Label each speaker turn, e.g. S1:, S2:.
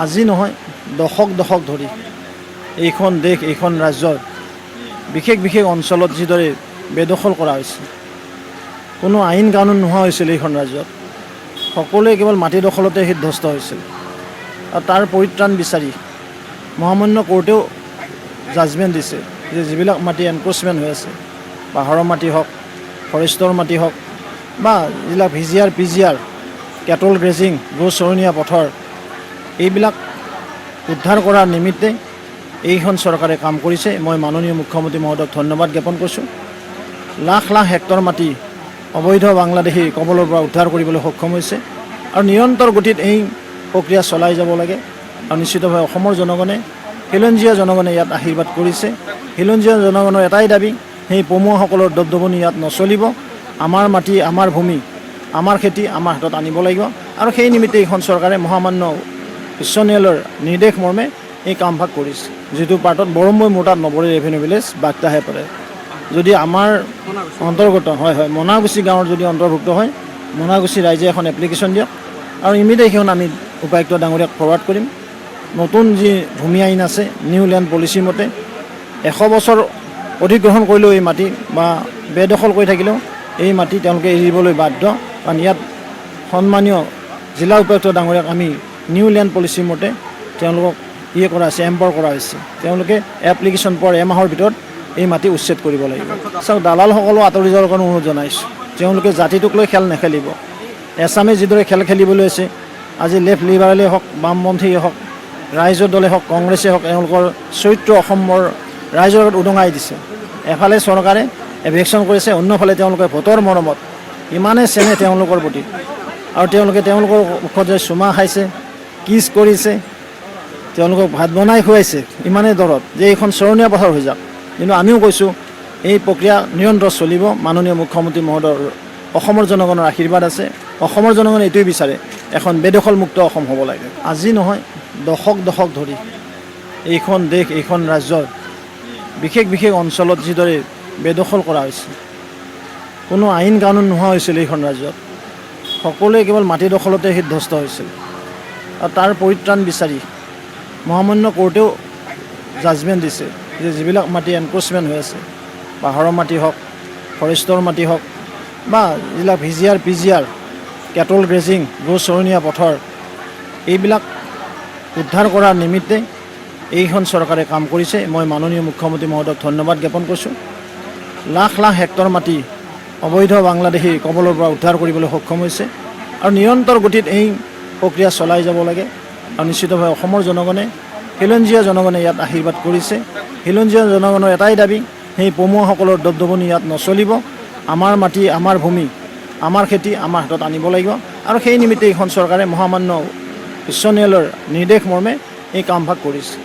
S1: আজি নহয় দশক দশক ধৰি এইখন দেশ এইখন ৰাজ্যৰ বিশেষ বিশেষ অঞ্চলত যিদৰে বেদখল কৰা হৈছে, কোনো আইন কানুন নোহোৱা হৈছিল এইখন ৰাজ্যত, সকলোৱে কেৱল মাটি দখলতে সিদ্ধস্ত হৈছিল। আৰু তাৰ পৰিত্ৰাণ বিচাৰি মহামান্য কোৰ্টেও জাজমেণ্ট দিছে যে যিবিলাক মাটি এনক্ৰচমেণ্ট হৈ আছে, পাহাৰৰ মাটি হওক, ফৰেষ্টৰ মাটি হওক, বা যিবিলাক VGR PGR কেটল গ্ৰেজিং গৰু চৰণীয়া পথৰ, এইবিলাক উদ্ধাৰ কৰাৰ নিমিত্তে এইখন চৰকাৰে কাম কৰিছে। মই মাননীয় মুখ্যমন্ত্ৰী মহোদয়ক ধন্যবাদ জ্ঞাপন কৰিছোঁ। লাখ লাখ হেক্টৰ মাটি অবৈধ বাংলাদেশী কবলৰ পৰা উদ্ধাৰ কৰিবলৈ সক্ষম হৈছে আৰু নিৰন্তৰ গতিত এই প্ৰক্ৰিয়া চলাই যাব লাগে। আৰু নিশ্চিতভাৱে অসমৰ জনগণে, খিলঞ্জীয়া জনগণে ইয়াত আশীৰ্বাদ কৰিছে। খিলঞ্জীয়া জনগণৰ এটাই দাবী, সেই পমুৱাসকলৰ দবদবনি ইয়াত নচলিব। আমাৰ মাটি, আমাৰ ভূমি, আমাৰ খেতি আমাৰ হাতত আনিব লাগিব। আৰু সেই নিমিত্তে এইখন চৰকাৰে মহামান্য উচ্চ ন্যায়ালয়ৰ নিৰ্দেশ মৰ্মে এই কামভাগ কৰিছে। যিটো পাৰ্টত বৰম্বৈ মোৰতাত নবৰী ৰেভিনিউ ভিলেজ বাগদাহে পৰে। যদি আমাৰ অন্তৰ্গত হয় মনাগুচি গাঁৱৰ যদি অন্তৰ্ভুক্ত হয়, মনাগুচি ৰাইজে এখন এপ্লিকেশ্যন দিয়ক আৰু ইমিডিয়েট সেইখন আমি উপায়ুক্ত ডাঙৰীয়াক ফৰৱাৰ্ড কৰিম। নতুন যি ভূমি আইন আছে, নিউ লেণ্ড পলিচি মতে 100 বছৰ অধিগ্ৰহণ কৰিলেও এই মাটি বা বেদখল কৰি থাকিলেও এই মাটি তেওঁলোকে এৰিবলৈ বাধ্য। কাৰণ ইয়াত সন্মানীয় জিলা উপায়ুক্ত ডাঙৰীয়াক আমি নিউ লেণ্ড পলিচি মতে তেওঁলোকক কৰা হৈছে, এম্পাৱাৰ কৰা হৈছে। তেওঁলোকে এপ্লিকেশ্যন পোৱাৰ এমাহৰ ভিতৰত এই মাটি উচ্ছেদ কৰিব লাগিব। চাওক, দালালসকলো আঁতৰি যোৱাৰ কাৰণে অনুৰোধ জনাইছোঁ। তেওঁলোকে জাতিটোক লৈ খেল নেখেলিব। এছামে যিদৰে খেল খেলিবলৈ আছে, আজি লেফ্ট লিবাৰেলেই হওক, বামপন্থীয়ে হওক, ৰাইজৰ দলে হওক, কংগ্ৰেছেই হওক, তেওঁলোকৰ চৰিত্ৰ অসমৰ ৰাইজৰ আগত উদঙাই দিছে। এফালে চৰকাৰে এভেকশ্যন কৰিছে, অন্যফালে তেওঁলোকে ভোটৰ মৰমত ইমানেই চেনে তেওঁলোকৰ প্ৰতি, আৰু তেওঁলোকে তেওঁলোকৰ মুখত যে চুমা খাইছে, কিছ কৰিছে, তেওঁলোকক ভাত বনাই খুৱাইছে ইমানেই দৰত যে এইখন চৰণীয়া পথাৰ হৈ যাওক। কিন্তু আমিও কৈছোঁ এই প্ৰক্ৰিয়া নিৰন্তৰ চলিব। মাননীয় মুখ্যমন্ত্ৰী মহোদয়ৰ অসমৰ জনগণৰ আশীৰ্বাদ আছে। অসমৰ জনগণে এইটোৱে বিচাৰে, এখন বেদখলমুক্ত অসম হ'ব লাগে। আজি নহয় দশক দশক ধৰি এইখন দেশ এইখন ৰাজ্যৰ বিশেষ বিশেষ অঞ্চলত যিদৰে বেদখল কৰা হৈছে, কোনো আইন কানুন নোহোৱা হৈছিল এইখন ৰাজ্যত, সকলোৱে কেৱল মাটি দখলতে সিদ্ধস্ত হৈছিল। আৰু তাৰ পৰিত্ৰাণ বিচাৰি মহামান্য কোৰ্টেও জাজমেণ্ট দিছে যে যিবিলাক মাটি এনক্ৰচমেণ্ট হৈ আছে, পাহাৰৰ মাটি হওক, ফৰেষ্টৰ মাটি হওক, বা যিবিলাক VGR PGR কেটল গ্ৰেজিং গৰু চৰণীয়া পথৰ, এইবিলাক উদ্ধাৰ কৰাৰ নিমিত্তে এইখন চৰকাৰে কাম কৰিছে। মই মাননীয় মুখ্যমন্ত্ৰী মহোদয়ক ধন্যবাদ জ্ঞাপন কৰিছোঁ। লাখ লাখ হেক্টৰ মাটি অবৈধ বাংলাদেশী কবলৰ পৰা উদ্ধাৰ কৰিবলৈ সক্ষম হৈছে আৰু নিৰন্তৰ গতিত এই প্ৰক্ৰিয়া চলাই যাব লাগে। আৰু নিশ্চিতভাৱে অসমৰ জনগণে, খিলঞ্জীয়া জনগণে ইয়াত আশীৰ্বাদ কৰিছে। খিলঞ্জীয়া জনগণৰ এটাই দাবী, সেই পমুৱাসকলৰ দবদবনি ইয়াত নচলিব। আমাৰ মাটি, আমাৰ ভূমি, আমাৰ খেতি আমাৰ হাতত আনিব লাগিব। আৰু সেই নিমিত্তে এইখন চৰকাৰে মহামান্য উচ্চ ন্যায়ালয়ৰ নিৰ্দেশ মৰ্মে এই কামভাগ কৰিছে।